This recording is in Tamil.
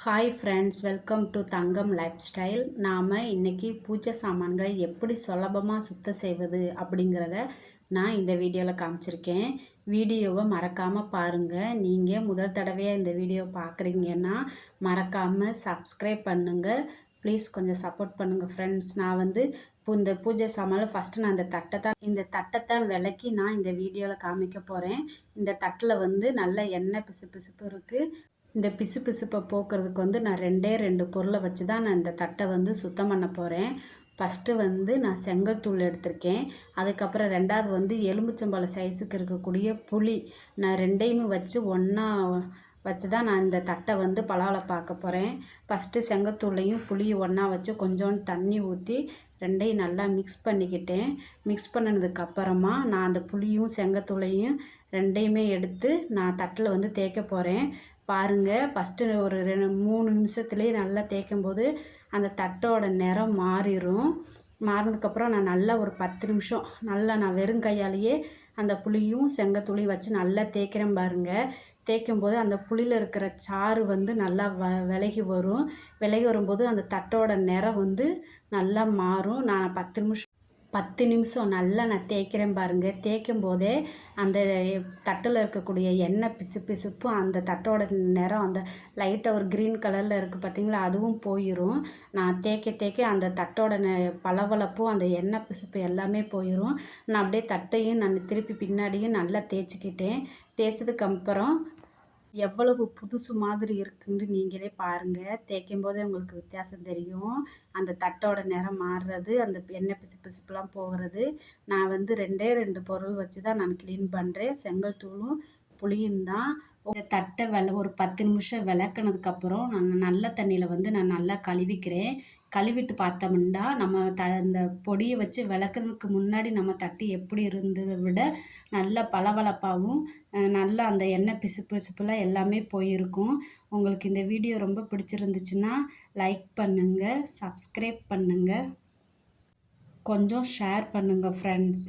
Hi friends, welcome to Thangam life style. நாம் இன்றைக்கி பூஜை சாமான்கள் எப்படி சுலபமாக சுத்தம் செய்வது அப்படிங்கிறத நான் இந்த வீடியோவில் காமிச்சிருக்கேன். வீடியோவை மறக்காமல் பாருங்கள். நீங்கள் முதல் தடவையாக இந்த வீடியோ பார்க்குறீங்கன்னா மறக்காமல் சப்ஸ்கிரைப் பண்ணுங்கள். ப்ளீஸ் கொஞ்சம் சப்போர்ட் பண்ணுங்கள் ஃப்ரெண்ட்ஸ். நான் இப்போ இந்த பூஜை சாமானில் ஃபஸ்ட்டு நான் இந்த தட்டை தான் விளக்கி நான் இந்த வீடியோவில் காமிக்க போகிறேன். இந்த தட்டில் நல்ல எண்ணெய் பிசுப்பு இருக்குது. இந்த பிசுப்பை போக்குறதுக்கு நான் 2 பொருளை வச்சு தான் நான் இந்த தட்டை சுத்தம் பண்ண போகிறேன். ஃபஸ்ட்டு நான் செங்கல் தூள் எடுத்திருக்கேன். அதுக்கப்புறம் 2வது எலுமிச்சம்பழ சைஸுக்கு இருக்கக்கூடிய புளி. நான் 2யுமே வச்சு ஒன்றா வச்சு தான் நான் இந்த தட்டை பலாவில் பார்க்க போகிறேன். ஃபஸ்ட்டு செங்கத்தூளையும் புளியும் ஒன்றா வச்சு கொஞ்சோண்டு தண்ணி ஊற்றி 2யும் நல்லா மிக்ஸ் பண்ணிக்கிட்டேன். மிக்ஸ் பண்ணினதுக்கப்புறமா நான் அந்த புளியும் செங்கத்தூளையும் 2யுமே எடுத்து நான் தட்டில் தேய்க்க போகிறேன். பாருங்கள், ஃபஸ்ட்டு ஒரு 3 நிமிஷத்துலேயே நல்லா தேய்க்கும் போது அந்த தட்டோட நிறம் மாறிடும். மாறினதுக்கப்புறம் நான் நல்லா ஒரு 10 நிமிஷம் நல்லா நான் வெறும் கையாலேயே அந்த புளியும் செங்கத்தூளையும் வச்சு நல்லா தேய்க்கிறேன் பாருங்கள். தேய்க்கும்போது அந்த புளியில் இருக்கிற சாறு நல்லா விலகி வரும். விலகி வரும்போது அந்த தட்டோட நிறம் நல்லா மாறும். நான் 10 நிமிஷம் நல்லா நான் தேய்க்கிறேன் பாருங்கள். தேய்க்கும் போதே அந்த தட்டில் இருக்கக்கூடிய எண்ணெய் பிசுப்பும் அந்த தட்டோட நிறம் அந்த லைட்டாக ஒரு க்ரீன் கலரில் இருக்குது பார்த்திங்களா, அதுவும் போயிடும். நான் தேய்க்க அந்த தட்டோட பளபளப்பும் அந்த எண்ணெய் பிசுப்பு எல்லாமே போயிடும். நான் அப்படியே தட்டையும் நான் திருப்பி பின்னாடியும் நல்லா தேய்ச்சிக்கிட்டேன். தேய்ச்சதுக்கப்புறம் எவ்வளவு புதுசு மாதிரி இருக்குன்னு நீங்களே பாருங்கள். தேய்க்கும் போதே உங்களுக்கு வித்தியாசம் தெரியும். அந்த தட்டோட நிறம் மாறுறது, அந்த எண்ணெய் பிசுப்புலாம் போகிறது. நான் 2 பொருள் வச்சு தான் நான் க்ளீன் பண்ணுறேன். செங்கல் தூளும் புளியும் தான். இந்த தட்டை ஒரு 10 நிமிஷம் விளக்குனதுக்கப்புறம் நான் நல்ல தண்ணியில் நான் நல்லா கழுவிக்கிறேன். கழுவிட்டு பார்த்தோம்னா நம்ம இந்த பொடியை வச்சு விளக்குறதுக்கு முன்னாடி நம்ம தட்டு எப்படி இருந்ததை விட நல்ல பளபளப்பாகவும் நல்லா அந்த எண்ணெய் பிசுப்புலாம் எல்லாமே போயிருக்கும். உங்களுக்கு இந்த வீடியோ ரொம்ப பிடிச்சிருந்துச்சுன்னா லைக் பண்ணுங்கள், சப்ஸ்கிரைப் பண்ணுங்கள், கொஞ்சம் ஷேர் பண்ணுங்கள் ஃப்ரெண்ட்ஸ்.